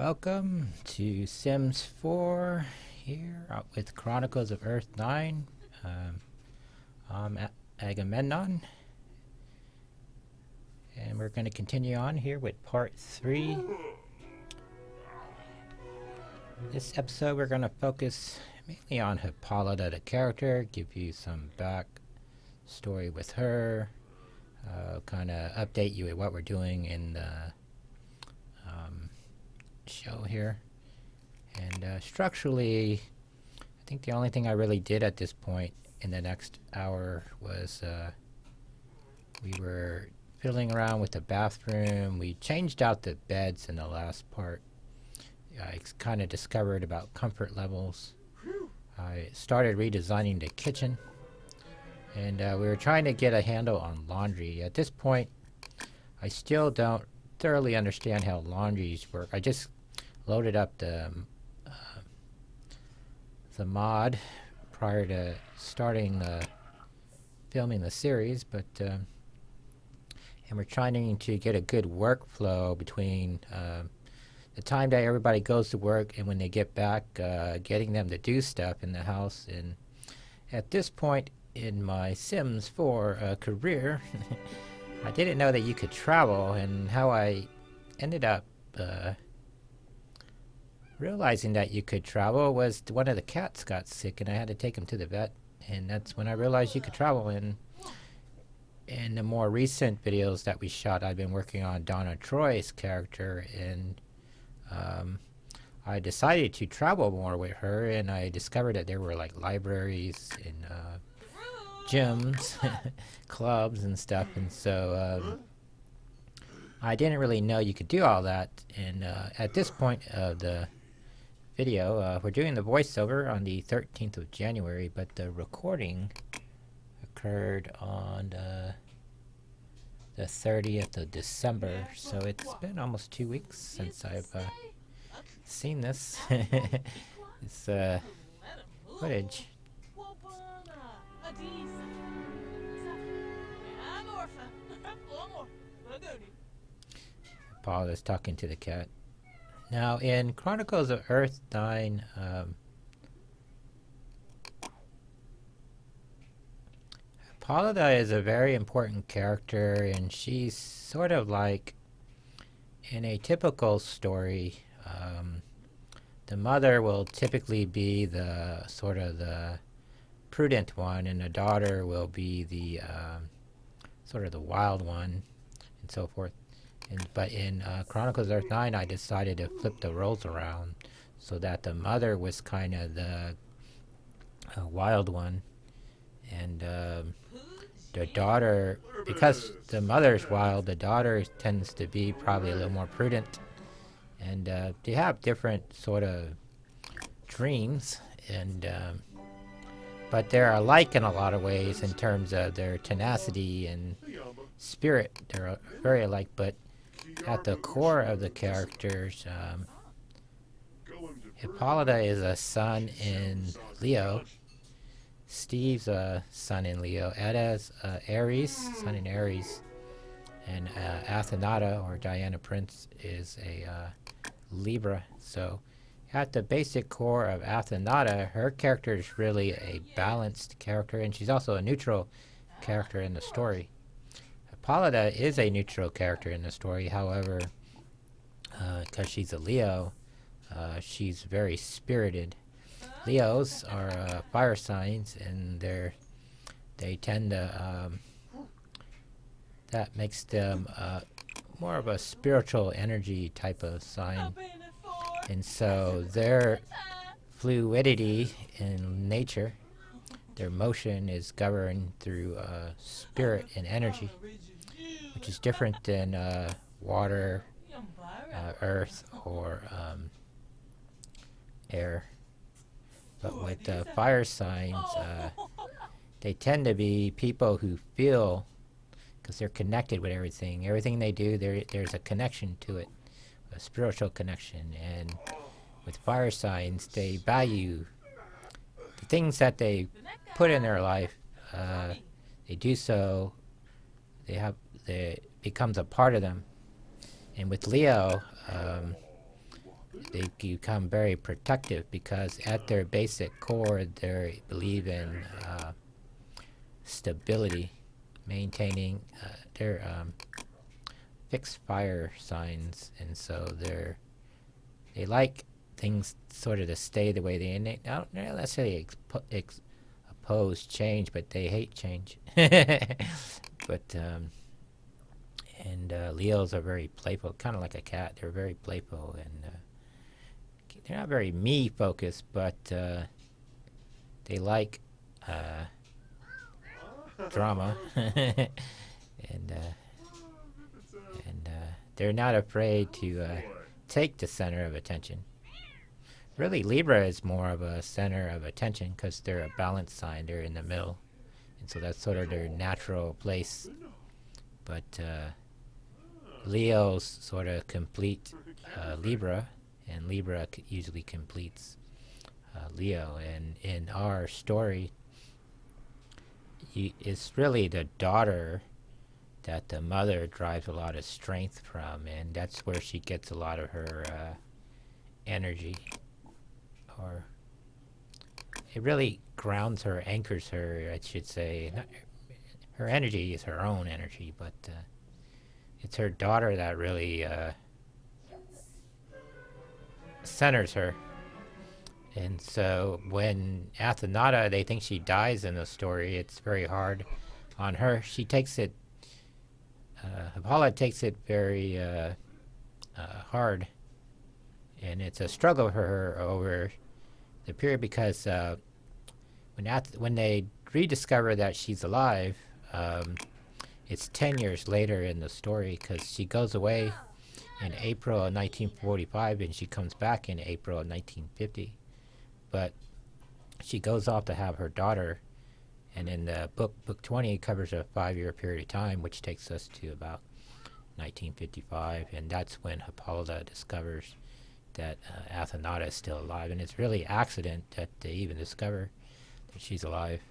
Welcome to Sims 4 here with Chronicles of Earth 9. I'm Agamemnon, and we're going to continue on here with part 3. This episode we're going to focus mainly on Hippolyta, the character, give you some back story with her, kind of update you with what we're doing in the show here. And structurally, I think the only thing I really did at this point in the next hour was we were fiddling around with the bathroom. We changed out the beds in the last part. I kind of discovered about comfort levels. I started redesigning the kitchen, and we were trying to get a handle on laundry. At this point, I still don't thoroughly understand how laundries work. I just loaded up the mod prior to starting filming the series, but and we're trying to get a good workflow between the time that everybody goes to work and when they get back, getting them to do stuff in the house. And at this point in my Sims 4 career, I didn't know that you could travel, and how I ended up realizing that you could travel was one of the cats got sick and I had to take him to the vet, and that's when I realized you could travel. And in the more recent videos that we shot, I've been working on Donna Troy's character, and I decided to travel more with her, and I discovered that there were like libraries and gyms, clubs and stuff, and so I didn't really know you could do all that. And at this point of the video, we're doing the voiceover on the 13th of January, but the recording occurred on the 30th of December, so it's been almost 2 weeks since I've seen this. This footage. Paul is talking to the cat. Now, in Chronicles of Earth 9, Hippolyta is a very important character, and she's sort of like, in a typical story, the mother will typically be the sort of the prudent one, and the daughter will be the sort of the wild one, and so forth. But in Chronicles of Earth 9, I decided to flip the roles around so that the mother was kind of the wild one, and the daughter, because the mother's wild, the daughter tends to be probably a little more prudent, and they have different sort of dreams, and but they're alike in a lot of ways in terms of their tenacity and spirit. They're very alike, but at the core of the characters, Hippolyta is a sun in Leo. Steve's a sun in Leo. Edda's Aries, sun in Aries. And Athenata, or Diana Prince, is a Libra. So at the basic core of Athenata, her character is really a balanced character, and she's also a neutral character in the story. Hippolyta is a neutral character in the story, however, because she's a Leo, she's very spirited. Leos are fire signs, and they tend to, that makes them more of a spiritual energy type of sign. And so their fluidity in nature, their motion is governed through spirit and energy, which is different than water, earth, or air. But with fire signs, they tend to be people who feel, because they're connected with everything. Everything they do, there's a connection to it, a spiritual connection. And with fire signs, they value the things that they put in their life. They do so, it becomes a part of them. And with Leo, they become very protective because at their basic core they believe in stability, maintaining their fixed fire signs, and so they like things sort of to stay the way they don't necessarily oppose change, but they hate change. But and Leos are very playful, kind of like a cat. They're very playful, and they're not very me focused, but they like drama, and they're not afraid to take the center of attention. Really, Libra is more of a center of attention because they're a balance sign. They're in the middle, and so that's sort of their natural place. But Leo's sort of complete Libra, and Libra usually completes Leo. And in our story, it's really the daughter that the mother drives a lot of strength from, and that's where she gets a lot of her energy. Or it really grounds her, anchors her, I should say. Not, her energy is her own energy, but it's her daughter that really centers her. And so when Athenata, they think she dies in the story, it's very hard on her. She takes it, Apollo takes it very hard. And it's a struggle for her over the period because when they rediscover that she's alive, it's 10 years later in the story because she goes away in April of 1945 and she comes back in April of 1950. But she goes off to have her daughter, and in the book 20 covers a 5-year period of time, which takes us to about 1955, and that's when Hippolyta discovers that Athenata is still alive, and it's really accident that they even discover that she's alive.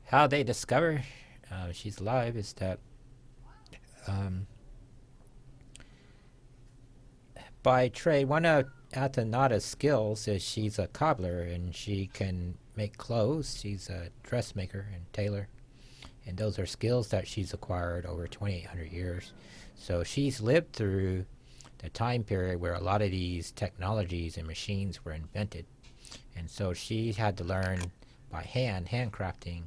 How they discover she's alive is that by trade, one of Athenata's skills is she's a cobbler, and she can make clothes. She's a dressmaker and tailor, and those are skills that she's acquired over 2,800 years. So she's lived through the time period where a lot of these technologies and machines were invented. And so she had to learn by handcrafting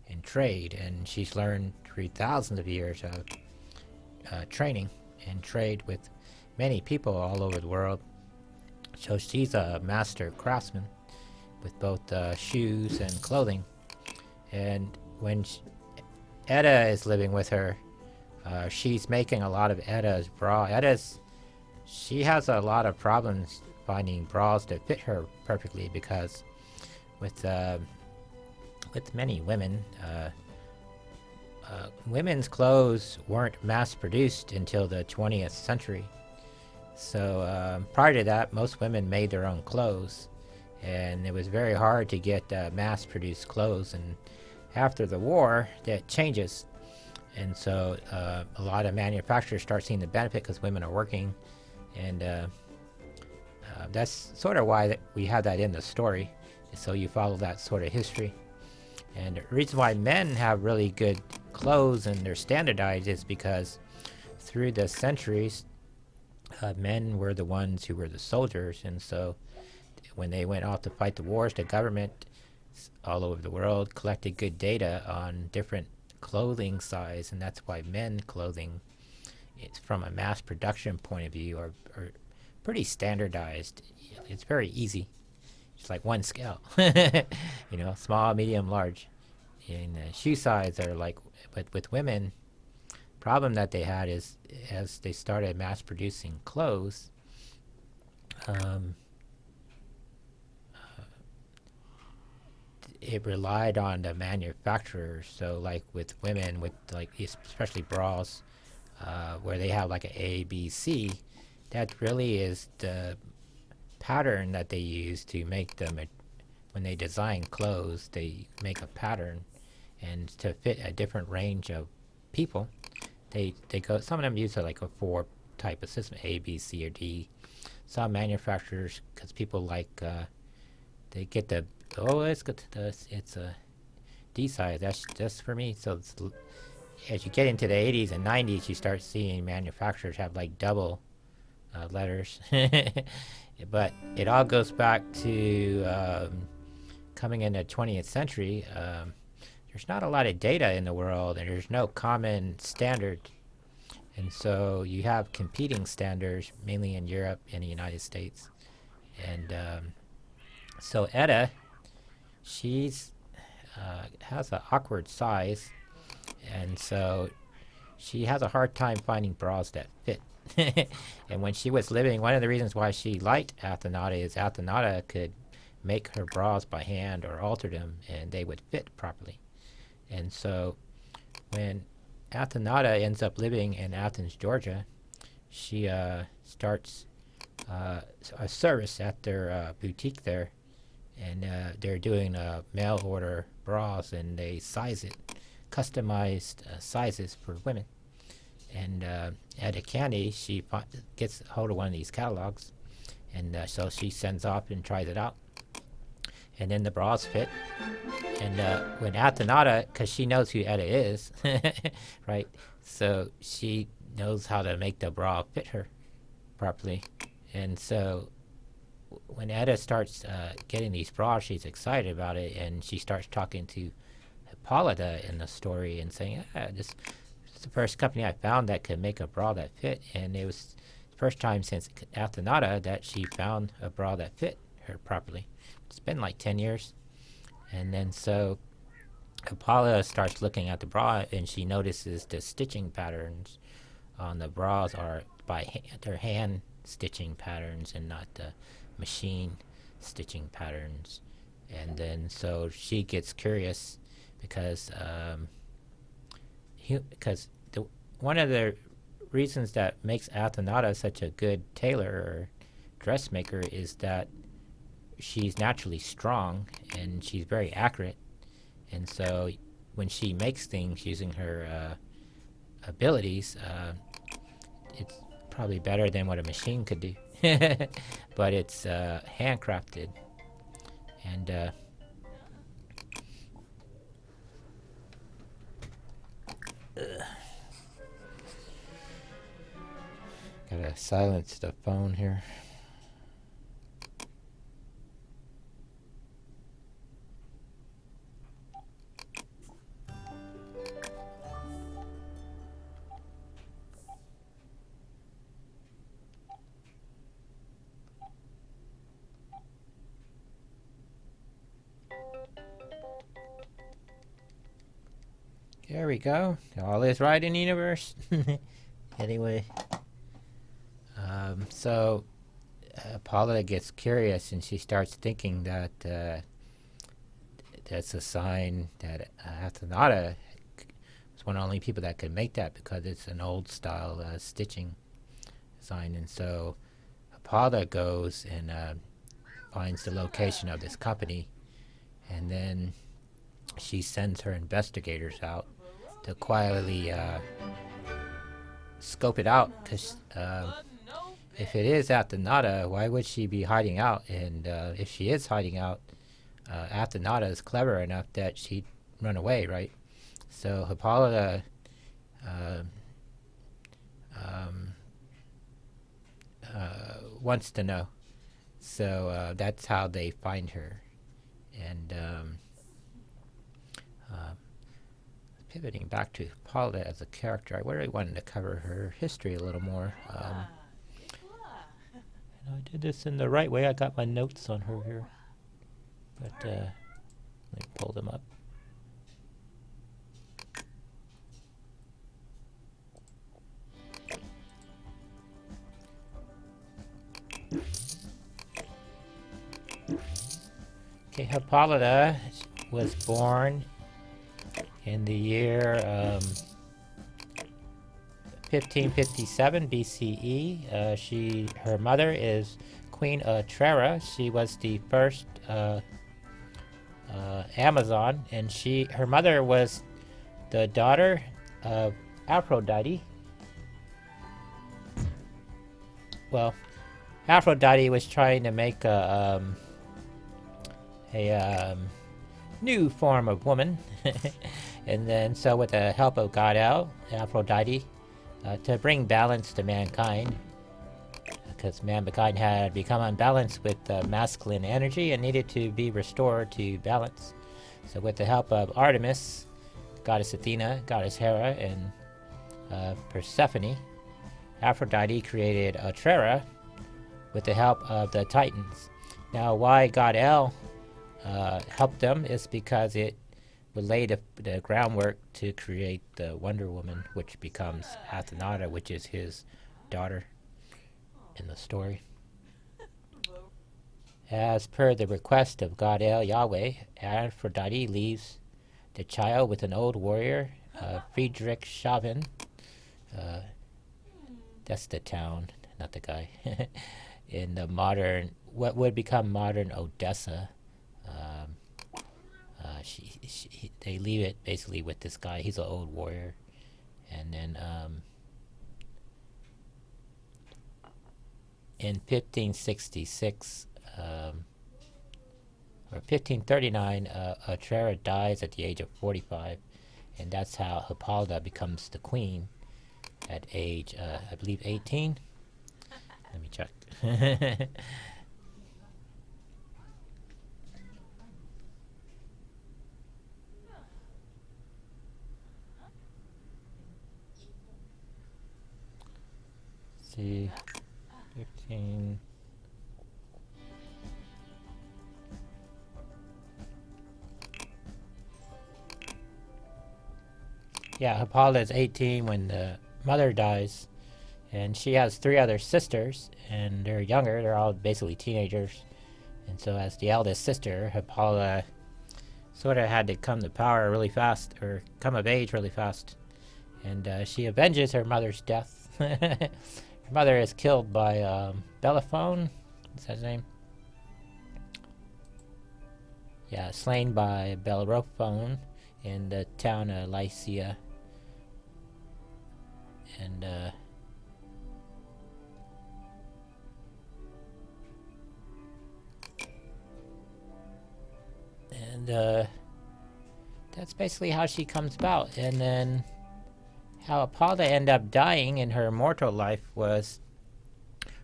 and trade, and she's learned through thousands of years of training and trade with many people all over the world. So she's a master craftsman with both shoes and clothing. And when Edda is living with her, she's making a lot of Edda's bra. She has a lot of problems finding bras that fit her perfectly because with many women, women's clothes weren't mass-produced until the 20th century. So prior to that, most women made their own clothes, and it was very hard to get mass-produced clothes. And after the war, that changes. And so a lot of manufacturers start seeing the benefit because women are working, and that's sort of why we have that in the story. So you follow that sort of history. And the reason why men have really good clothes and they're standardized is because through the centuries, men were the ones who were the soldiers, and so when they went off to fight the wars, the government all over the world collected good data on different clothing size, and that's why men clothing, it's from a mass production point of view, are pretty standardized. It's very easy. It's like one scale, small, medium, large. And shoe size are like, but with women, problem that they had is as they started mass producing clothes, it relied on the manufacturers. So like with women, with like especially bras, where they have like an A, B, C, that really is the pattern that they use to make them. When they design clothes, they make a pattern, and to fit a different range of people, they go. Some of them use like a type of system, A, B, C, or D. Some manufacturers, because people like, they get the, oh, it's good, it's a D size, that's just for me. So as you get into the 80s and 90s, you start seeing manufacturers have like double letters. But it all goes back to coming in the 20th century. There's not a lot of data in the world, and there's no common standard. And so you have competing standards, mainly in Europe and the United States. And so Etta, she's has an awkward size, and so she has a hard time finding bras that fit. And when she was living, one of the reasons why she liked Athenata is Athenata could make her bras by hand or alter them, and they would fit properly. And so when Athenata ends up living in Athens, Georgia, she starts a service at their boutique there, and they're doing mail order bras, and they size it, customized sizes for women. And at a candy, she gets hold of one of these catalogs, and so she sends off and tries it out. And then the bras fit. And when Athenata, because she knows who Etta is, right? So she knows how to make the bra fit her properly. And so when Etta starts getting these bras, she's excited about it, and she starts talking to Hippolyta in the story and saying, this is the first company I found that could make a bra that fit. And it was the first time since Athenata that she found a bra that fit her properly. It's been like 10 years. And then so Hippolyta starts looking at the bra, and she notices the stitching patterns on the bras are by they're hand stitching patterns and not the machine stitching patterns. And then so she gets curious because one of the reasons that makes Athenata such a good tailor or dressmaker is that she's naturally strong and she's very accurate. And so when she makes things using her abilities, it's probably better than what a machine could do. But it's handcrafted. And gotta silence the phone here. There we go. All is right in the universe. Anyway, so Paula gets curious, and she starts thinking that that's a sign that Athenata was one of the only people that could make that, because it's an old style stitching design. And so Paula goes and finds the location of this company, and then she sends her investigators out to quietly scope it out, because if it is Athenata, why would she be hiding out? And if she is hiding out, Athenata is clever enough that she'd run away, right? So Hippolyta wants to know. So that's how they find her. And pivoting back to Paula as a character, I really wanted to cover her history a little more. And I did this in the right way. I got my notes on her here. But let me pull them up. Okay, Hippolyta was born in the year 1557 BCE. Her mother is Queen Trera. She was the first Amazon, and her mother was the daughter of Aphrodite. well, Aphrodite was trying to make a new form of woman, and then so with the help of God El, Aphrodite, to bring balance to mankind, because mankind had become unbalanced with masculine energy and needed to be restored to balance. So with the help of Artemis, goddess Athena, goddess Hera, and Persephone, Aphrodite created Atrera with the help of the Titans. Now, why God El helped them is because it would lay the groundwork to create the Wonder Woman, which becomes Athenata, which is his daughter in the story. As per the request of God El Yahweh, Aphrodite leaves the child with an old warrior, Friedrich Schaven. That's the town, not the guy. In the modern, what would become modern Odessa. They leave it basically with this guy. He's an old warrior. And then in 1566, or 1539, Atrera dies at the age of 45. And that's how Hippolyta becomes the queen at age, I believe, 18. Let me check. See, 15. Yeah, Hippolyta is 18 when the mother dies, and she has 3 other sisters, and they're younger. They're all basically teenagers, and so as the eldest sister, Hippolyta sort of had to come to power really fast, or come of age really fast, and she avenges her mother's death. Her mother is killed by Bellerophon. Is that his name? Yeah, slain by Bellerophon in the town of Lycia. And that's basically how she comes about. And then how Apollo ended up dying in her mortal life was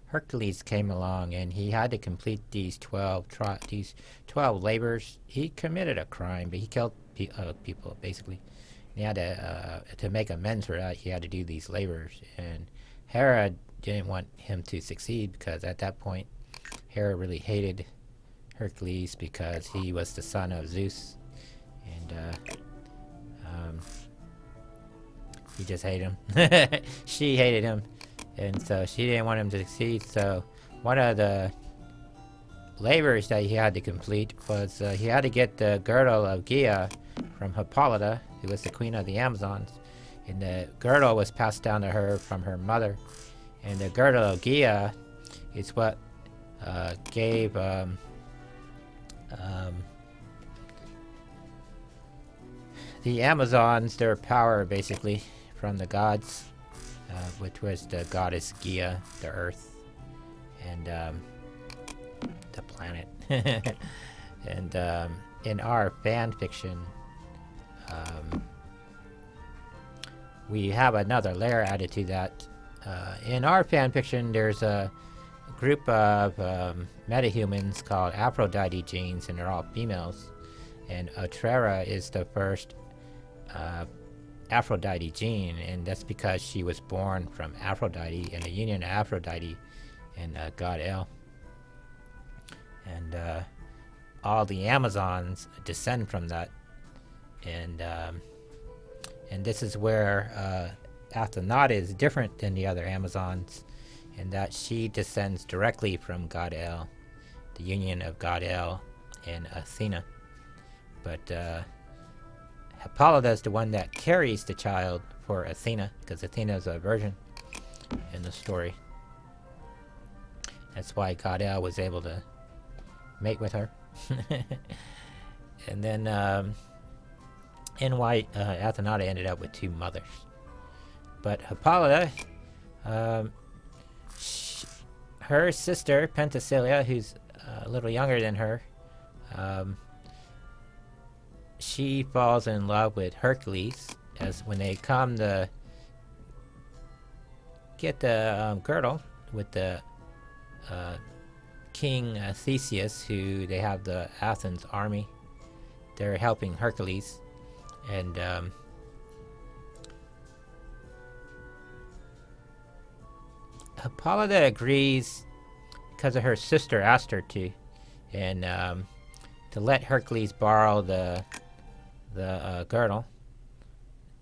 Hercules came along, and he had to complete these 12 labors. He committed a crime, but he killed people basically. And he had to make amends for that. He had to do these labors, and Hera didn't want him to succeed because at that point, Hera really hated Hercules because he was the son of Zeus, and he just hated him. She hated him, and so she didn't want him to succeed. So one of the labors that he had to complete was he had to get the girdle of Gaia from Hippolyta, who was the queen of the Amazons, and the girdle was passed down to her from her mother. And the girdle of Gaia is what gave the Amazons their power, basically, from the gods, which was the goddess Gaia, the earth, and the planet. And in our fan fiction, we have another layer added to that. In our fan fiction, there's a group of metahumans called Aphrodite genes, and they're all females. And Atrera is the first Aphrodite gene, and that's because she was born from Aphrodite, and the union of Aphrodite and God El. And all the Amazons descend from that. And this is where Athenata is different than the other Amazons, in that she descends directly from God El, the union of God El and Athena. But Hippolyta is the one that carries the child for Athena, because Athena is a virgin in the story. That's why God El was able to mate with her. And then in why Athenata ended up with 2 mothers. But Hippolyta, her sister Penthesilea, who's a little younger than her, um, she falls in love with Hercules. As when they come to get the girdle with the King Theseus, who they have the Athens army, they're helping Hercules, and Hippolyta agrees because of her sister asked her to, and to let Hercules borrow the girdle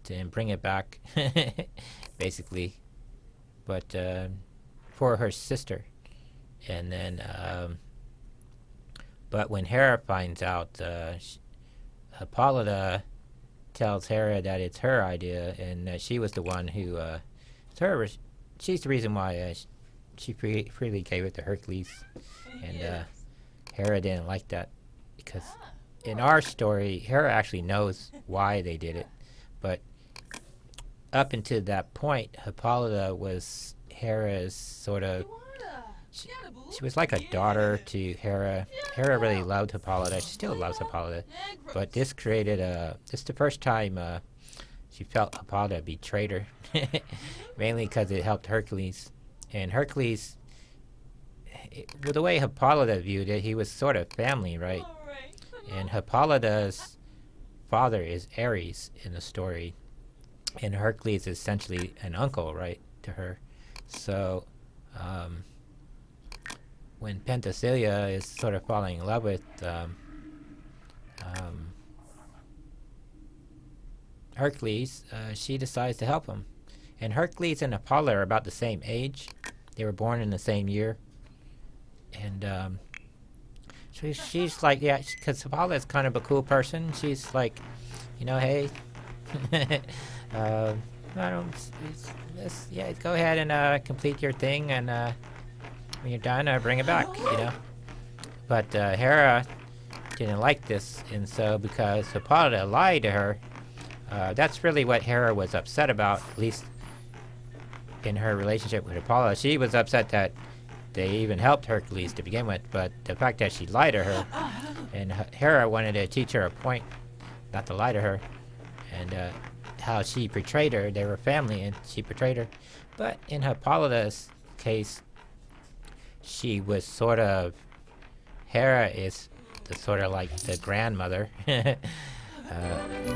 and bring it back, basically, but for her sister. And then, but when Hera finds out, Hippolyta tells Hera that it's her idea, and she was the one who, she's the reason why she freely gave it to Hercules, and Hera didn't like that, because in our story, Hera actually knows why they did it, but up until that point, Hippolyta was Hera's sort of, she was like a daughter to Hera. Hera really loved Hippolyta. She still loves Hippolyta, but this created this is the first time she felt Hippolyta betrayed her, mainly because it helped Hercules. And Hercules, with the way Hippolyta viewed it, he was sort of family, right? And Hippolyta's father is Ares in the story, and Hercules is essentially an uncle, right, to her. So when Penthesilea is sort of falling in love with Hercules, she decides to help him. And Hercules and Apollo are about the same age. They were born in the same year. And she's like, yeah, because Apollo is kind of a cool person. She's like, hey, I don't, yeah, go ahead and complete your thing, and when you're done, bring it back, But Hera didn't like this, and so because Hippolyta lied to her, that's really what Hera was upset about, at least in her relationship with Apollo. She was upset that they even helped Hercules to begin with, but the fact that she lied to her, and Hera wanted to teach her a point, not to lie to her, and how she betrayed her. They were family, and she betrayed her. But in Hippolyta's case, she was sort of, Hera is sort of like the grandmother.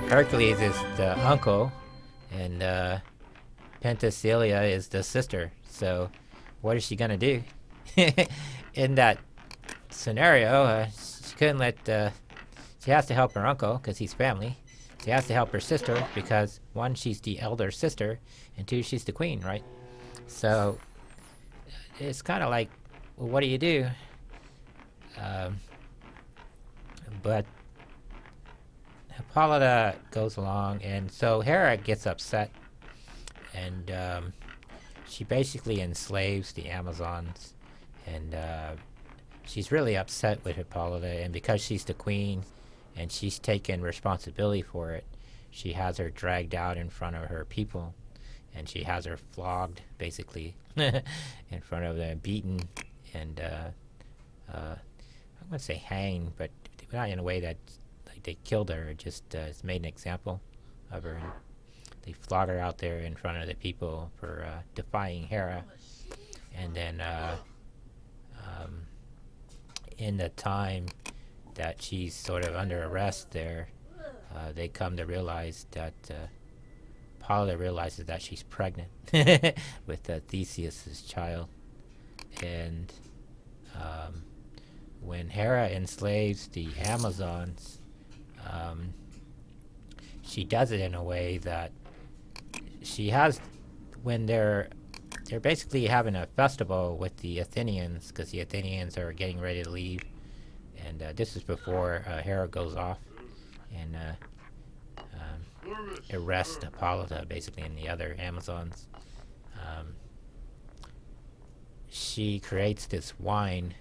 Hercules is the uncle, and Penthesilea is the sister. So what is she gonna do? In that scenario, she couldn't let, she has to help her uncle because he's family. She has to help her sister because, one, she's the elder sister, and two, she's the queen, right? So it's kind of like, well, what do you do? But Hippolyta goes along, and so Hera gets upset, and she basically enslaves the Amazons, and she's really upset with Hippolyta, and because she's the queen and she's taken responsibility for it, she has her dragged out in front of her people, and she has her flogged, basically, in front of them, beaten, and I wouldn't say hanged, but not in a way that like they killed her, just made an example of her. And they flog her out there in front of the people for defying Hera. And then in the time that she's sort of under arrest there, they come to realize that Paula realizes that she's pregnant with Theseus's child. And when Hera enslaves the Amazons, she does it in a way that she has, when they're basically having a festival with the Athenians, because the Athenians are getting ready to leave, and this is before Hera goes off and arrests Hippolyta, basically, and the other Amazons. She creates this wine,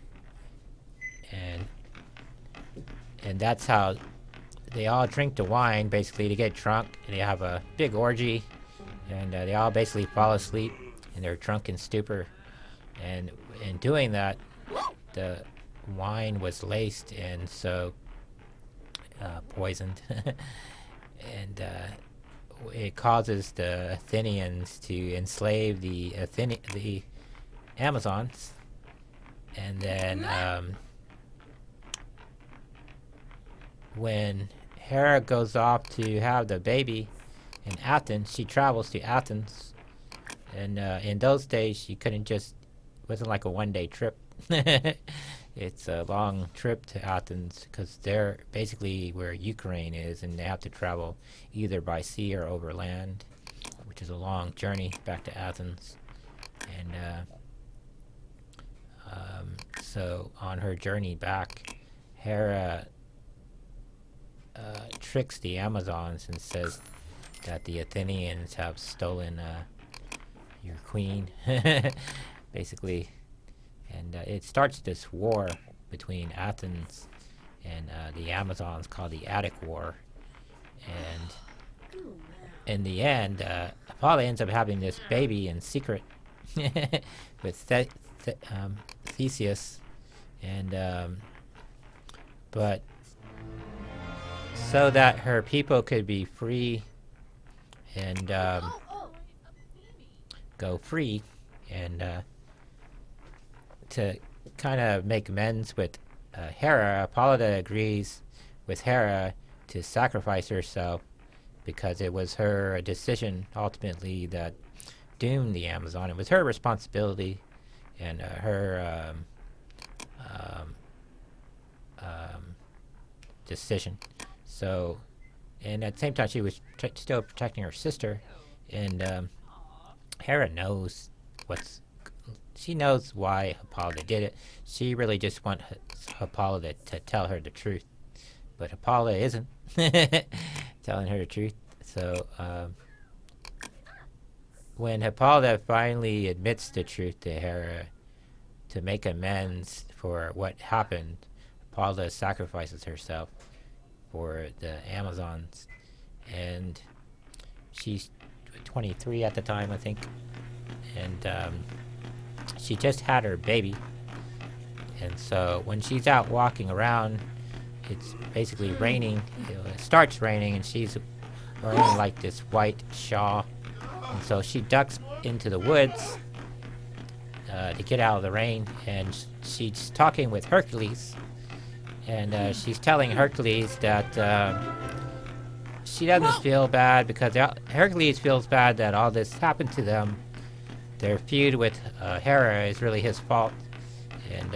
and that's how they all drink the wine, basically, to get drunk, and they have a big orgy, and they all basically fall asleep, and they're drunk in stupor, and in doing that, the wine was laced and so poisoned, and it causes the Athenians to enslave the Amazons, and then when Hera goes off to have the baby in Athens, she travels to Athens, and in those days you couldn't just, it wasn't like a one-day trip. It's a long trip to Athens because they're basically where Ukraine is, and they have to travel either by sea or over land, which is a long journey back to Athens. And so on her journey back, Hera tricks the Amazons and says that the Athenians have stolen your queen, basically. And it starts this war between Athens and the Amazons called the Attic War. And in the end, Apollo ends up having this baby in secret with Theseus. And but so that her people could be free and go free, and to kind of make amends with Hera, Hippolyta agrees with Hera to sacrifice herself because it was her decision ultimately that doomed the Amazon. It was her responsibility and her decision. So, and at the same time, she was still protecting her sister, and Hera knows she knows why Hippolyta did it. She really just wants Hippolyta to tell her the truth, but Hippolyta isn't telling her the truth. So when Hippolyta finally admits the truth to Hera to make amends for what happened, Hippolyta sacrifices herself for the Amazons, and she's 23 at the time, I think, and she just had her baby. And so when she's out walking around, it's basically raining. It starts raining, and she's wearing like this white shawl, and so she ducks into the woods to get out of the rain, and she's talking with Hercules, and she's telling Hercules that she doesn't feel bad because Hercules feels bad that all this happened to them. Their feud with Hera is really his fault, and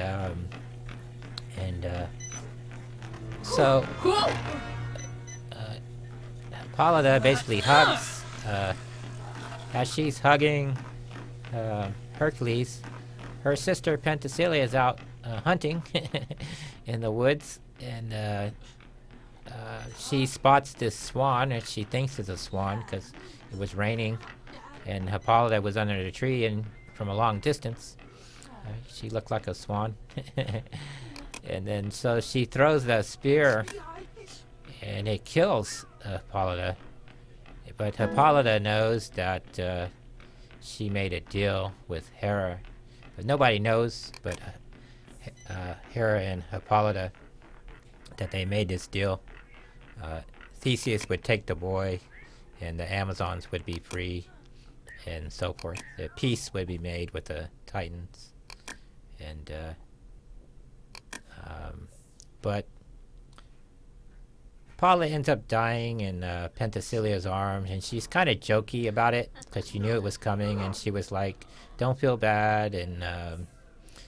so Hippolyta basically hugs as she's hugging Hercules. Her sister Penthesilea is out hunting in the woods, and she spots this swan, and she thinks it's a swan because it was raining, and Hippolyta was under the tree, and from a long distance, she looked like a swan. And then so she throws the spear, and it kills Hippolyta. But Hippolyta knows that she made a deal with Hera, but nobody knows but Hera and Hippolyta that they made this deal. Theseus would take the boy, and the Amazons would be free, and so forth. The peace would be made with the Titans, and but Paula ends up dying in Penthesilea's arms, and she's kind of jokey about it because she knew it was coming, and she was like, "Don't feel bad, and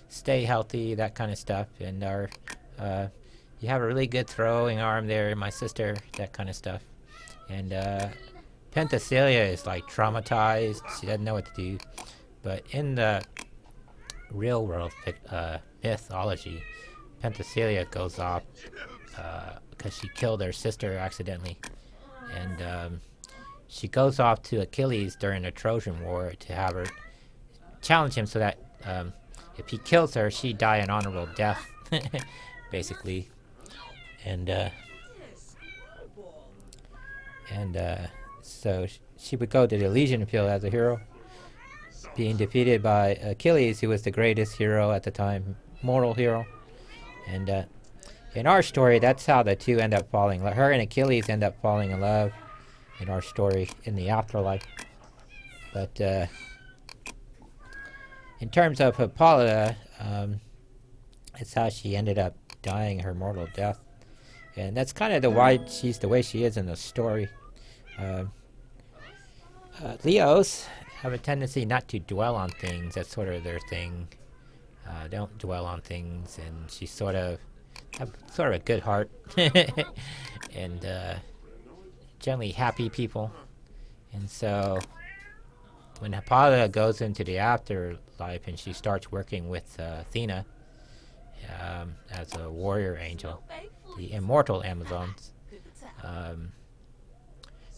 stay healthy," that kind of stuff. And you have a really good throwing arm there, my sister, that kind of stuff. And Penthesilea is like traumatized; she doesn't know what to do. But in the real world mythology, Penthesilea goes off because she killed her sister accidentally, and she goes off to Achilles during the Trojan War to have her challenge him so that if he kills her, she'd die an honorable death, basically. And so she would go to the Elysian field as a hero, being defeated by Achilles, who was the greatest hero at the time, mortal hero. And in our story, that's how the two end up falling. Her and Achilles end up falling in love in our story in the afterlife. But in terms of Hippolyta, it's how she ended up dying her mortal death. And that's kind of the why she's the way she is in the story. Leos have a tendency not to dwell on things. That's sort of their thing. Don't dwell on things, and she's sort of a good heart and generally happy people. And so when Hippolyta goes into the afterlife and she starts working with Athena as a warrior angel, the immortal Amazons,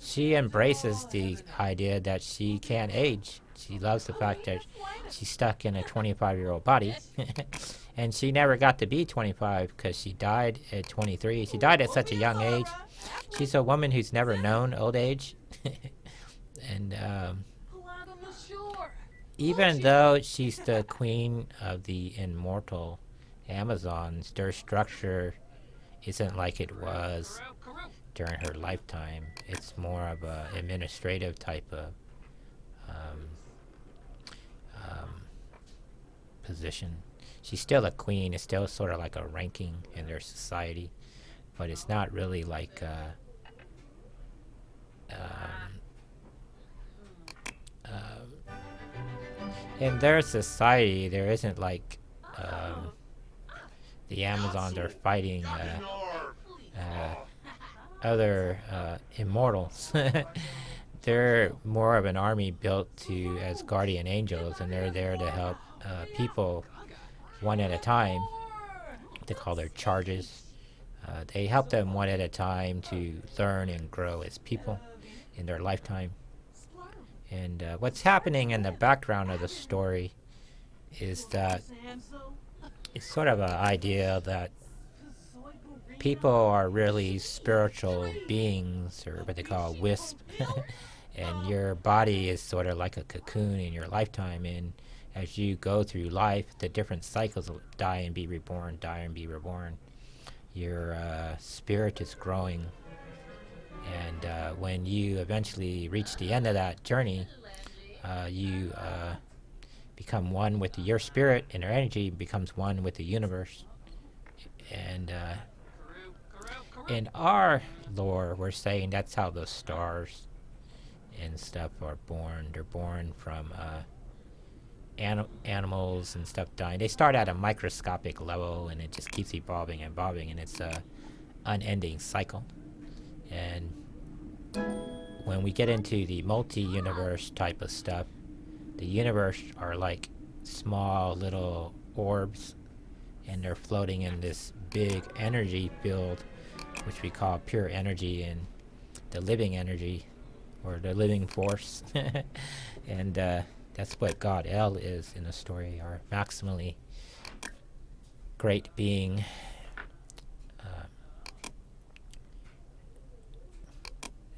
she embraces the idea that she can't age. She loves the fact that she's stuck in a 25-year-old body. And she never got to be 25 because she died at 23. She died at such a young age. She's a woman who's never known old age. And even though she's the queen of the immortal Amazons, their structure isn't like it was during her lifetime. It's more of an administrative type of position. She's still a queen. It's still sort of like a ranking in their society, but it's not really like in their society. There isn't like the Amazons are fighting other immortals. They're more of an army built as guardian angels, and they're there to help people one at a time. They call their charges. They help them one at a time to learn and grow as people in their lifetime. And what's happening in the background of the story is that it's sort of an idea that people are really spiritual beings, or what they call wisp. And your body is sort of like a cocoon in your lifetime, and as you go through life, the different cycles of die and be reborn, die and be reborn, your spirit is growing. And when you eventually reach the end of that journey, you become one with your spirit, and your energy becomes one with the universe. And in our lore, we're saying that's how the stars and stuff are born. They're born from animals and stuff dying. They start at a microscopic level, and it just keeps evolving and evolving, and it's a unending cycle. And when we get into the multi-universe type of stuff, the universe are like small little orbs, and they're floating in this big energy field, which we call pure energy, and the living energy, or the living force. And that's what God El is in the story, our maximally great being.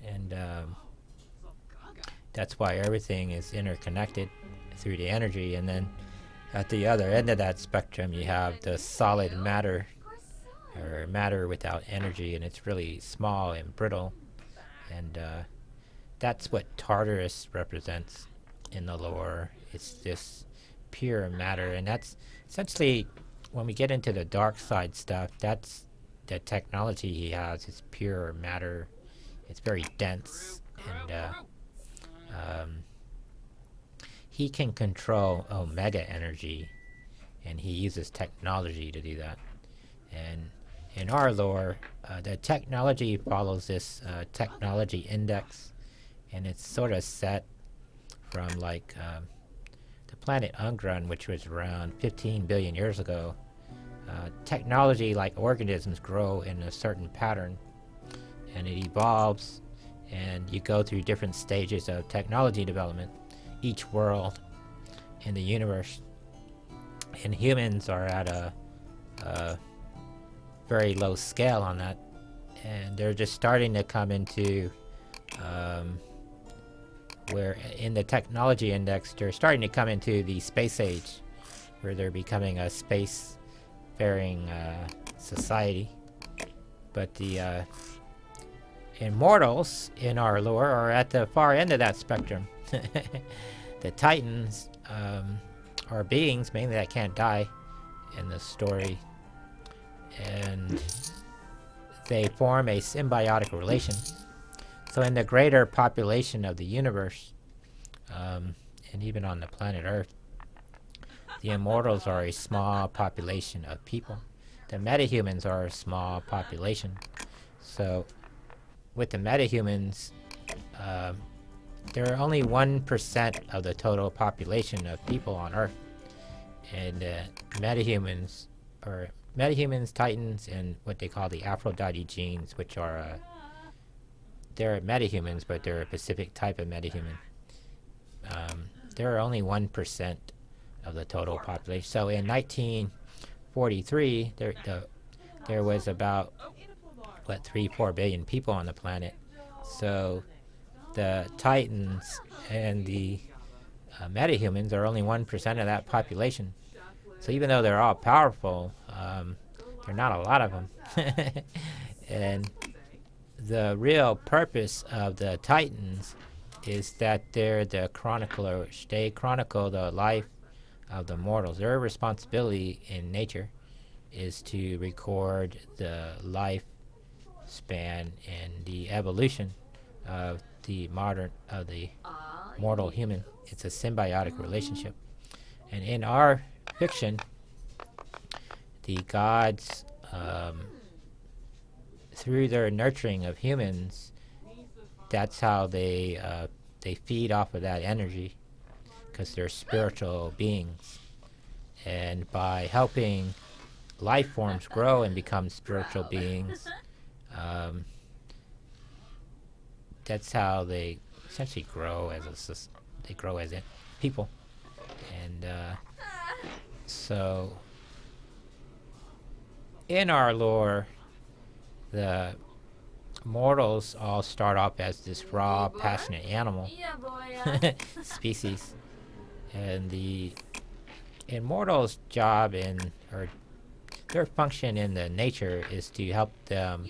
And that's why everything is interconnected through the energy. And then at the other end of that spectrum, you have the solid matter, or matter without energy, and it's really small and brittle. And that's what Tartarus represents in the lore. It's this pure matter, and that's essentially, when we get into the dark side stuff, that's the technology he has. It's pure matter. It's very dense, and he can control omega energy, and he uses technology to do that. And in our lore, the technology follows this technology index, and it's sort of set from like the planet Ungran, which was around 15 billion years ago. Technology, like organisms, grow in a certain pattern, and it evolves, and you go through different stages of technology development, each world in the universe. And humans are at a very low scale on that, and they're just starting to come into where in the technology index, they're starting to come into the space age, where they're becoming a space-faring society. But the immortals in our lore are at the far end of that spectrum. The Titans are beings mainly that can't die in the story, and they form a symbiotic relation. So in the greater population of the universe, and even on the planet Earth, the immortals are a small population of people. The metahumans are a small population. So with the metahumans, there are only 1% of the total population of people on Earth. And metahumans, Titans, and what they call the Aphrodite genes, which are they're metahumans, but they're a specific type of metahuman. There are only 1% of the total population. So in 1943, there was about 3-4 billion people on the planet. So the Titans and the metahumans are only 1% of that population. So even though they're all powerful, there are not a lot of them. And the real purpose of the Titans is that they're the chroniclers. They chronicle the life of the mortals. Their responsibility in nature is to record the lifespan and the evolution of the mortal human. It's a symbiotic relationship. And in our fiction, the gods, through their nurturing of humans, that's how they feed off of that energy, because they're spiritual beings. And by helping life forms grow and become spiritual beings, that's how they essentially grow as people. And so in our lore, the mortals all start off as this raw, passionate animal species, and the immortals' job or their function in the nature is to help them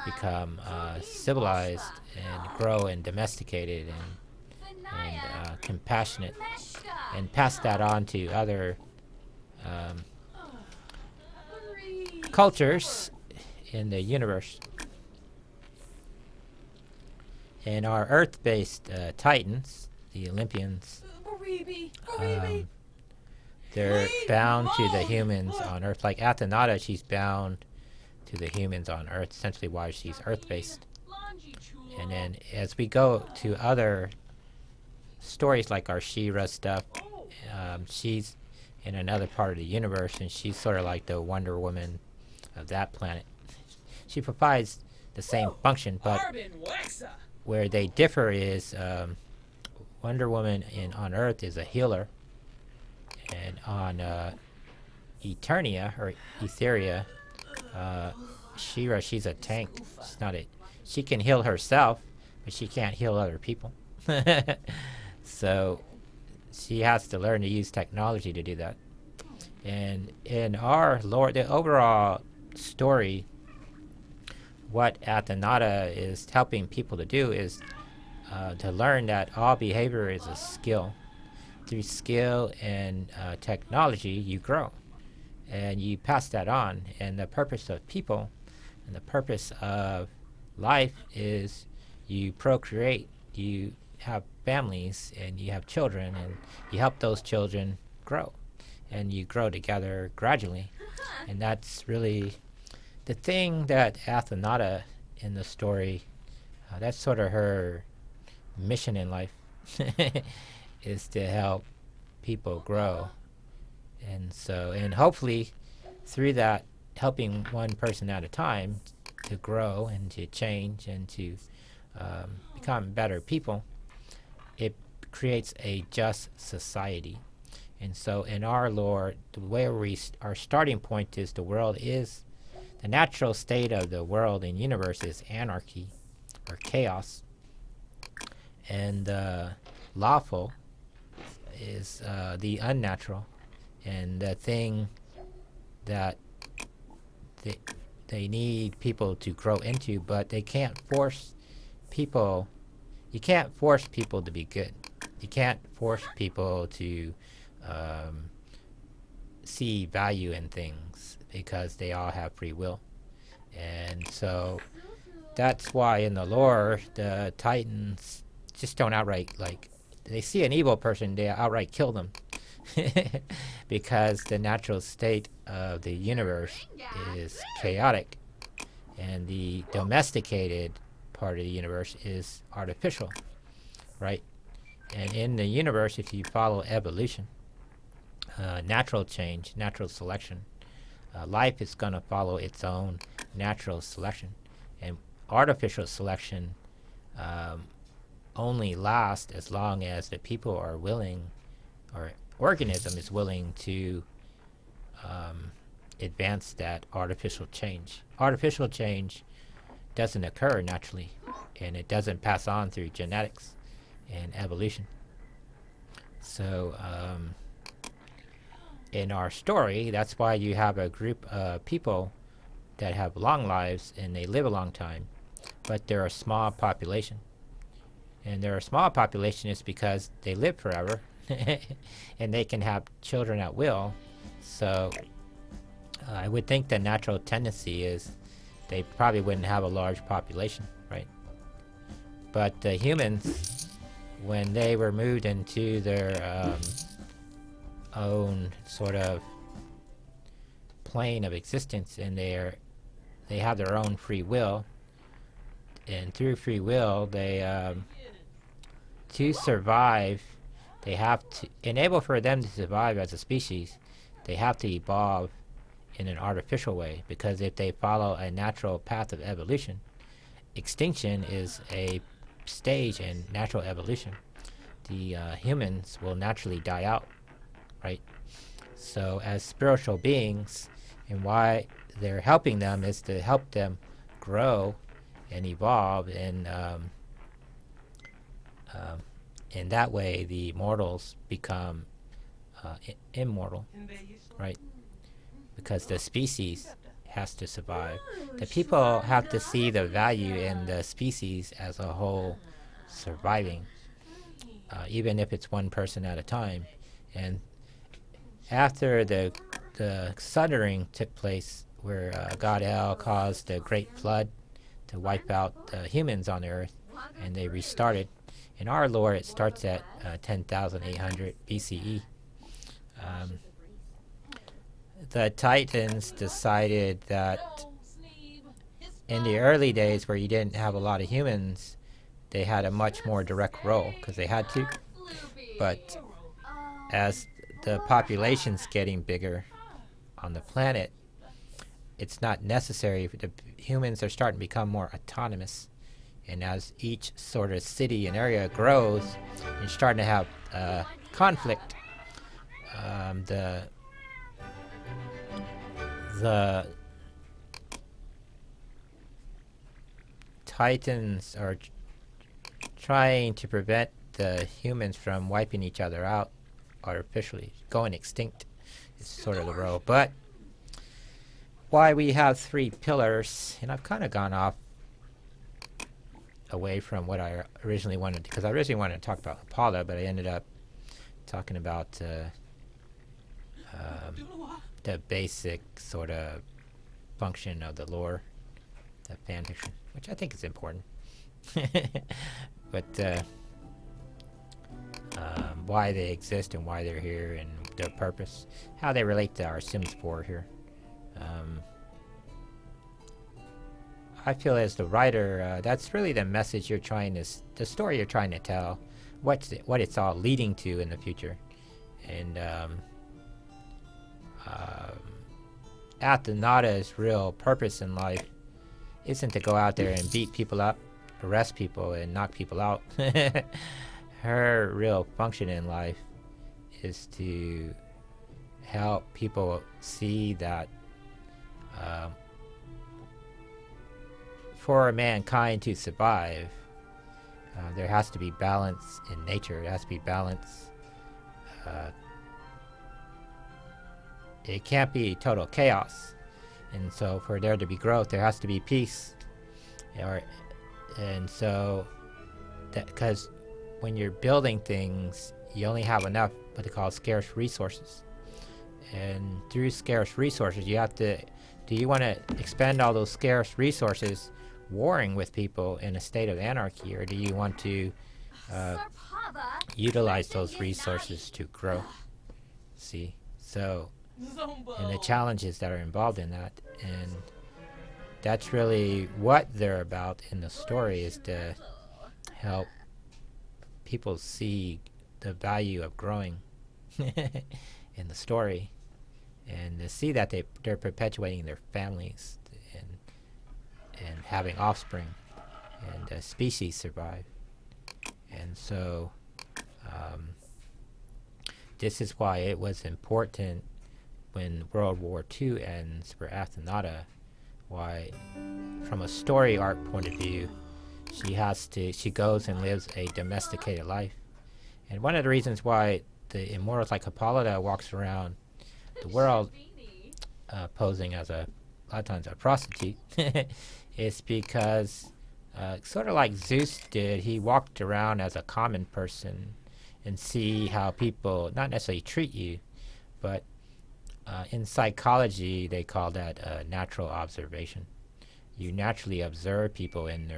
become civilized and grow and domesticated and compassionate, and pass that on to other cultures in the universe. And our Earth-based Titans, the Olympians, they're bound to the humans on Earth. Like Athenata, she's bound to the humans on Earth, essentially why she's Earth-based. And then as we go to other stories like our She-Ra stuff, she's in another part of the universe, and she's sort of like the Wonder Woman of that planet. She provides the same function, but where they differ is Wonder Woman on Earth is a healer, and on Eternia or Etheria, She-Ra, she's a tank. She can heal herself, but she can't heal other people. So she has to learn to use technology to do that. And in our lore, the overall story, what Athenata is helping people to do is to learn that all behavior is a skill. Through skill and technology, you grow, and you pass that on. And the purpose of people and the purpose of life is you procreate, you have families, and you have children, and you help those children grow, and you grow together gradually. And that's really the thing that Athenata in the story, that's sort of her mission in life, is to help people grow. And hopefully through that, helping one person at a time to grow and to change and to become better people, it creates a just society. And so in our lore, the way our starting point is the natural state of the world and universe is anarchy or chaos. And lawful is the unnatural, and the thing that they, they need people to grow into, but they can't force people. You can't force people to be good. You can't force people to um, see value in things because they all have free will. And so that's why in the lore, the Titans just don't outright, like, they see an evil person, they outright kill them. Because the natural state of the universe is chaotic, and the domesticated part of the universe is artificial, right? And in the universe, if you follow evolution, natural change, natural selection, life is going to follow its own natural selection. And artificial selection only lasts as long as the people are willing, or organism is willing to advance that artificial change. Artificial change doesn't occur naturally, and it doesn't pass on through genetics and evolution. So in our story, that's why you have a group of people that have long lives and they live a long time, but they're a small population. And they're a small population is because they live forever and they can have children at will. So I would think the natural tendency is they probably wouldn't have a large population, right? But the humans, when they were moved into their own sort of plane of existence, and they have their own free will, and through free will, they to survive, they have to enable for them to survive as a species. They have to evolve in an artificial way, because if they follow a natural path of evolution, extinction is a stage in natural evolution. The humans will naturally die out, right? So as spiritual beings, and why they're helping them is to help them grow and evolve, and in that way the mortals become immortal, right? Because the species has to survive. The people have to see the value in the species as a whole surviving, even if it's one person at a time. And after the sundering took place, where God El caused a great flood to wipe out the humans on the earth, and they restarted. In our lore, it starts at 10,800 BCE. The Titans decided that in the early days, where you didn't have a lot of humans, they had a much more direct role because they had to. But as the population's getting bigger on the planet, it's not necessary. The humans are starting to become more autonomous. And as each sort of city and area grows, you're starting to have conflict. The Titans are trying to prevent the humans from wiping each other out artificially. Going extinct is sort of the role. But why we have three pillars, and I've kind of gone off away from what I originally wanted, because I originally wanted to talk about Apollo, but I ended up talking about the basic sort of function of the lore, the fan fiction, which I think is important. But why they exist and why they're here and their purpose, how they relate to our Sims 4 here. I feel as the writer, that's really the message you're trying to, the story you're trying to tell, what it's all leading to in the future. And Athenada's real purpose in life isn't to go out there and beat people up, arrest people, and knock people out. Her real function in life is to help people see that for mankind to survive, There has to be balance in nature. There has to be balance. Uh, it can't be total chaos. And so for there to be growth, there has to be peace. And so, because when you're building things, you only have enough what they call scarce resources. And through scarce resources, you have to, do you want to expend all those scarce resources warring with people in a state of anarchy, or do you want to utilize those resources to grow? See? So, and the challenges that are involved in that. And that's really what they're about in the story, is to help people see the value of growing in the story, and to see that they're perpetuating their families and having offspring, and species survive. And so this is why it was important when World War II ends for Athenata, why from a story arc point of view, she goes and lives a domesticated life. And one of the reasons why the immortals like Hippolyta walks around the world posing as a lot of times a prostitute is because sort of like Zeus did, he walked around as a common person and see how people not necessarily treat you, but in psychology they call that natural observation. You naturally observe people in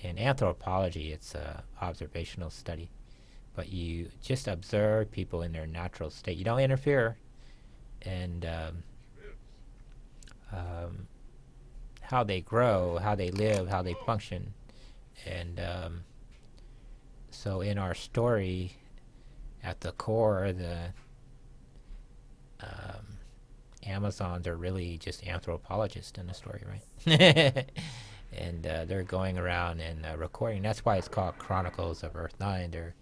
anthropology it's a observational study, but you just observe people in their natural state. You don't interfere, and how they grow, how they live, how they function. And so in our story, at the core, the Amazons are really just anthropologists in the story, right? And they're going around and recording. That's why it's called Chronicles of Earth 9. They're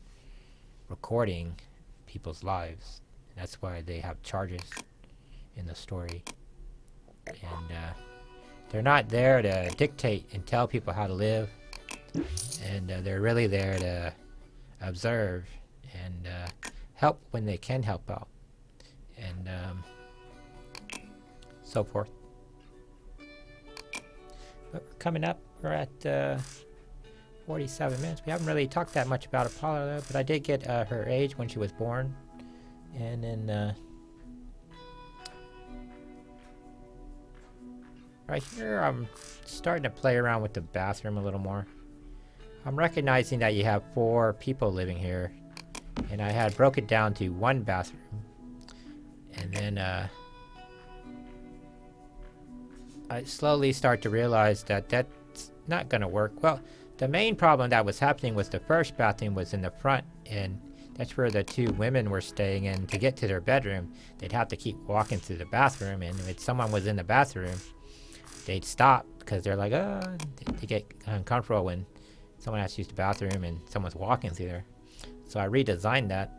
recording people's lives. And that's why they have charges in the story. And they're not there to dictate and tell people how to live. And they're really there to observe and help when they can help out. And so forth. But we're coming up. We're at 47 minutes. We haven't really talked that much about Apollo, but I did get her age when she was born. And then right here, I'm starting to play around with the bathroom a little more. I'm recognizing that you have 4 people living here, and I had broke it down to 1 bathroom. And then I slowly start to realize that that's not going to work. Well, the main problem that was happening was the first bathroom was in the front, and that's where the 2 women were staying. And to get to their bedroom, they'd have to keep walking through the bathroom, and if someone was in the bathroom, they'd stop because they're like, oh, they get uncomfortable when someone has to use the bathroom and someone's walking through there. So I redesigned that,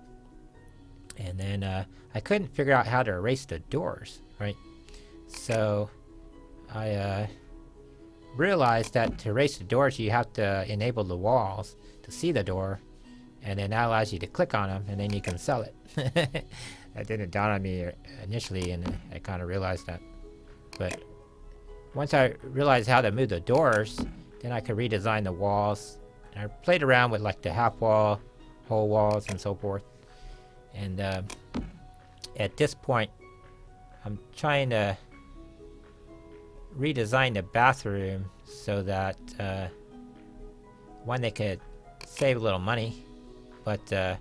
and then I couldn't figure out how to erase the doors, right? So I realized that to erase the doors, you have to enable the walls to see the door, and then that allows you to click on them, and then you can sell it. That didn't dawn on me initially, and I kind of realized that. But once I realized how to move the doors, then I could redesign the walls. And I played around with like the half wall, whole walls, and so forth. And at this point, I'm trying to redesign the bathroom so that one, they could save a little money, but I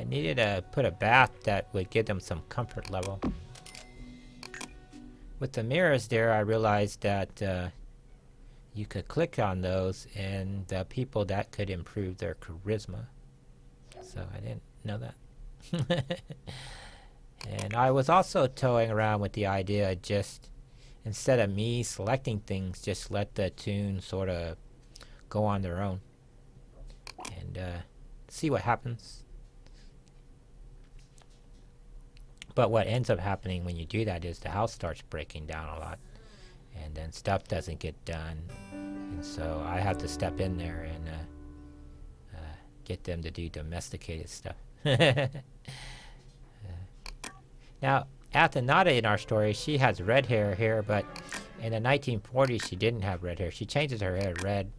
needed to put a bath that would give them some comfort level. With the mirrors there, I realized that you could click on those, and the people that could improve their charisma. So I didn't know that. And I was also toying around with the idea of just, instead of me selecting things, just let the tune sort of go on their own and see what happens. But what ends up happening when you do that is the house starts breaking down a lot, and then stuff doesn't get done, and so I have to step in there and get them to do domesticated stuff. Now, Athenata in our story, she has red hair here, but in the 1940s she didn't have red hair. She changes her hair red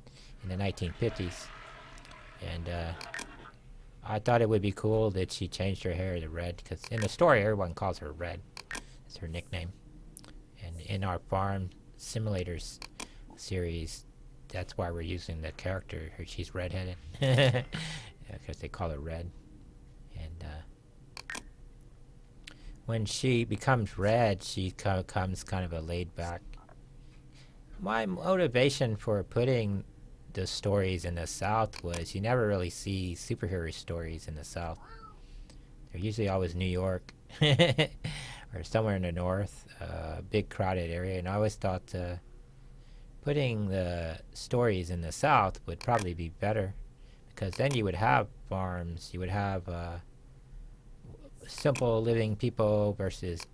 in the 1950s, and I thought it would be cool that she changed her hair to red, because in the story everyone calls her Red. It's her nickname. And in our Farm Simulators series, that's why we're using the character. She's redheaded, because they call her Red. And when she becomes red, she becomes kind of a laid-back. My motivation for putting the stories in the South was you never really see superhero stories in the South. They're usually always New York or somewhere in the North, big crowded area. And I always thought putting the stories in the South would probably be better, because then you would have farms, you would have simple living people versus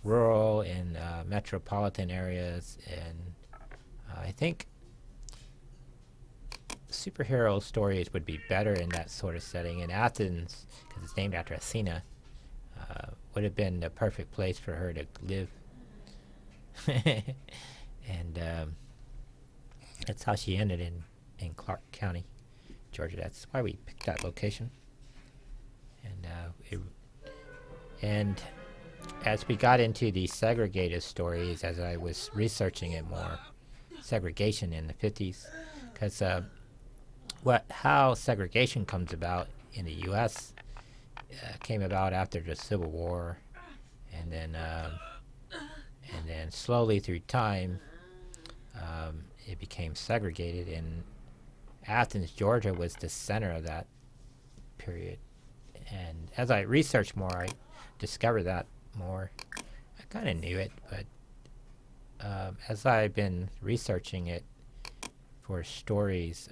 rural and metropolitan areas. And I think superhero stories would be better in that sort of setting. And Athens, because it's named after Athena, would have been the perfect place for her to live. And that's how she ended in Clark County, Georgia. That's why we picked that location. And as we got into the segregated stories, as I was researching it more, segregation in the 50s, because how segregation comes about in the U.S. Came about after the Civil War, and then slowly through time, it became segregated. And Athens, Georgia, was the center of that period. And as I researched more, I discovered that more. I kind of knew it, but as I've been researching it for stories,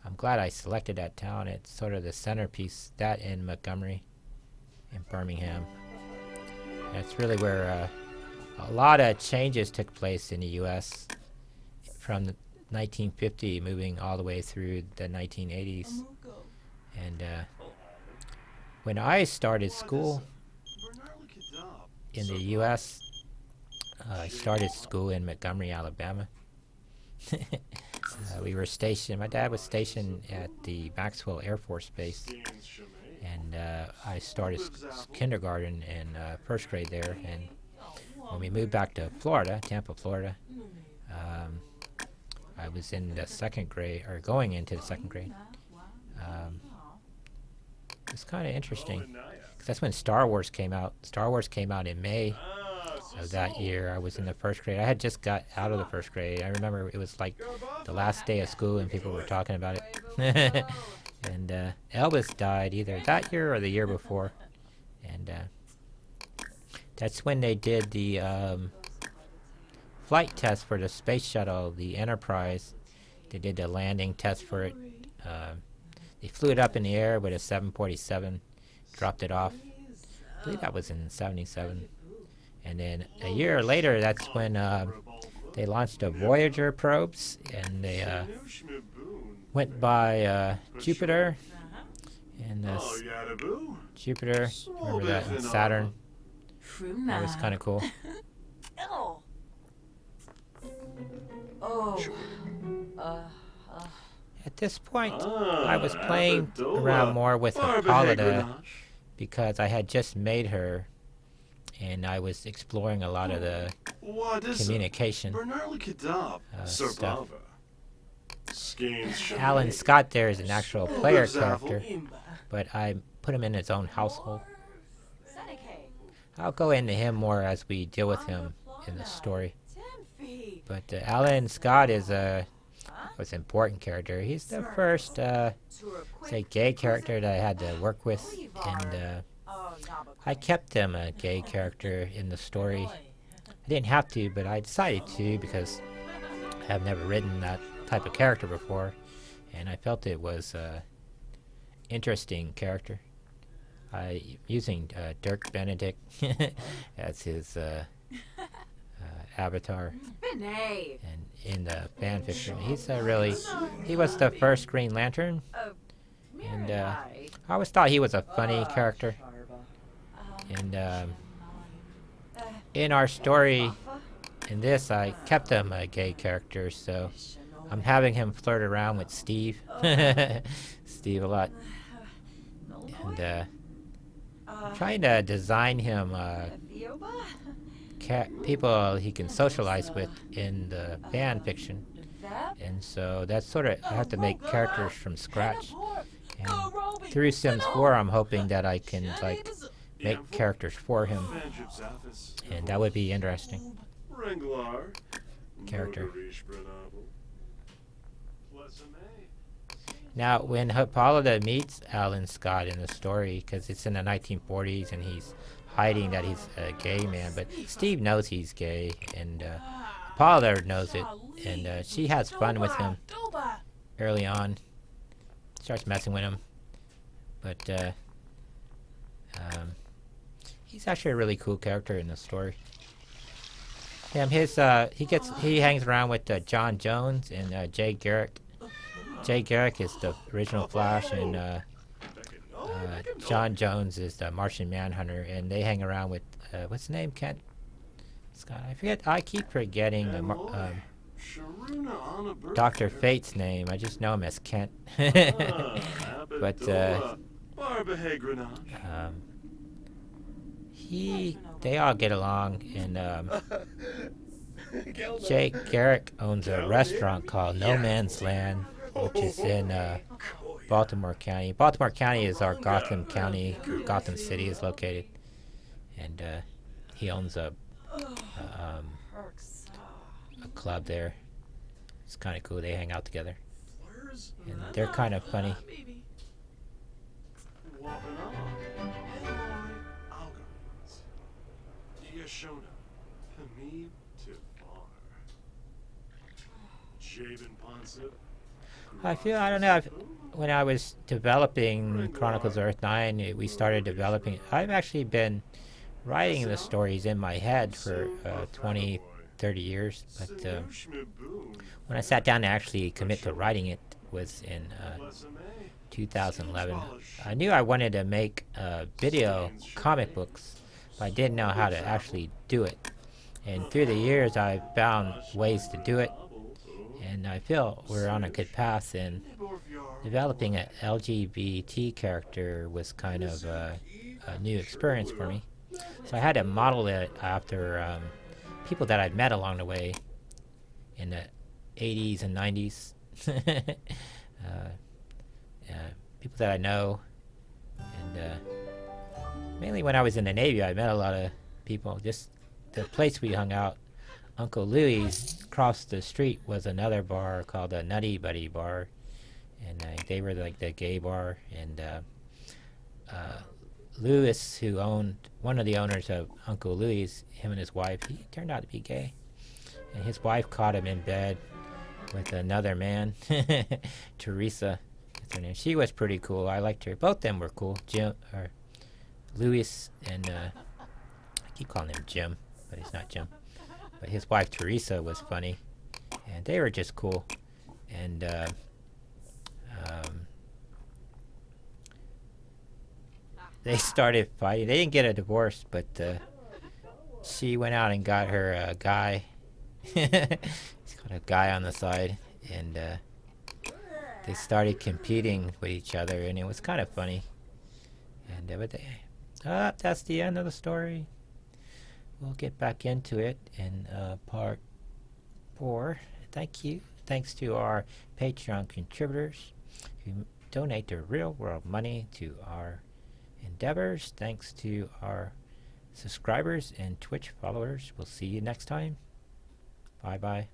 I'm glad I selected that town. It's sort of the centerpiece, that in Montgomery, in Birmingham. That's really where a lot of changes took place in the U.S. from the 1950 moving all the way through the 1980s. And when I started school in the U.S., I started school in Montgomery, Alabama. We were stationed, my dad was stationed at the Maxwell Air Force Base, and I started kindergarten and first grade there. And when we moved back to Florida, Tampa, Florida, I was in the second grade, or going into the second grade. It's kind of interesting, because that's when Star Wars came out. Star Wars came out in May of that year. I was in the first grade. I had just got out of the first grade. I remember it was like the last day of school and people were talking about it. And Elvis died either that year or the year before. And that's when they did the flight test for the space shuttle, the Enterprise. They did the landing test for it. They flew it up in the air with a 747, dropped it off. I believe that was in 77. And then a year later, that's when they launched the Voyager probes, and they went by Jupiter, and Jupiter, remember that, and Saturn. That was kind of cool. At this point, I was playing around more with Hippolyta, because I had just made her, and I was exploring a lot of the communication stuff. Alan Scott there is an actual player character, but I put him in his own household. I'll go into him more as we deal with him in the story. But Alan Scott is was an important character. He's the first, say, gay character that I had to work with, and I kept him a gay character in the story. I didn't have to, but I decided to, because I have never written that type of character before, and I felt it was an interesting character. Using Dirk Benedict as his Avatar, Benay. and in the fan fiction, he was the first Green Lantern, and Miranai. I always thought he was a funny character. Sharba. And Uh, in our story, Wafa. in this, I kept him a gay character, so I'm having him flirt around with Steve, Steve a lot, and trying to design him Thioba. people he can socialize with in the fan fiction, and so that's sort of I have to make characters from scratch. And through Sims 4, I'm hoping that I can like make characters for him, and that would be interesting. Character. Now, when Hippolyta meets Alan Scott in the story, because it's in the 1940s and he's hiding that he's a gay man, but Steve knows he's gay, and Hippolyta knows it, and she has fun with him early on, starts messing with him, but he's actually a really cool character in the story. He hangs around with John Jones and Jay Garrick. Jay Garrick is the original Flash, and John Jones is the Martian Manhunter, and they hang around with what's his name? Kent Scott. I forget. I keep forgetting Dr. Fate's name. I just know him as Kent. But they all get along, and Jake Garrick owns a restaurant called No Man's Land, which is in Baltimore County. Baltimore County is our Gotham County. Gotham City is located, and he owns a club there. It's kind of cool. They hang out together, and they're kind of funny. I don't know, when I was developing Chronicles of Earth 9, we started developing. I've actually been writing the stories in my head for 20, 30 years, but when I sat down to actually commit to writing it was in 2011. I knew I wanted to make video comic books, but I didn't know how to actually do it. And through the years, I found ways to do it, and I feel we're on a good path. And developing an LGBT character was kind of a new experience for me. So I had to model it after people that I'd met along the way in the 80s and 90s. People that I know, and mainly when I was in the Navy, I met a lot of people. Just the place we hung out, Uncle Louie's, across the street was another bar called the Nutty Buddy Bar, and they were like the gay bar. And Lewis, who owned one of the owners of Uncle Louie's, him and his wife, he turned out to be gay, and his wife caught him in bed with another man. Teresa, that's her name. She was pretty cool. I liked her. Both of them were cool. Jim, or Louis, and I keep calling him Jim, but he's not Jim. But his wife Teresa was funny, and they were just cool. And they started fighting. They didn't get a divorce, but she went out and got her a guy. She's got a guy on the side, and they started competing with each other, and it was kind of funny. And but that's the end of the story. We'll get back into it in part 4. Thank you. Thanks to our Patreon contributors who donate their real-world money to our endeavors. Thanks to our subscribers and Twitch followers. We'll see you next time. Bye-bye.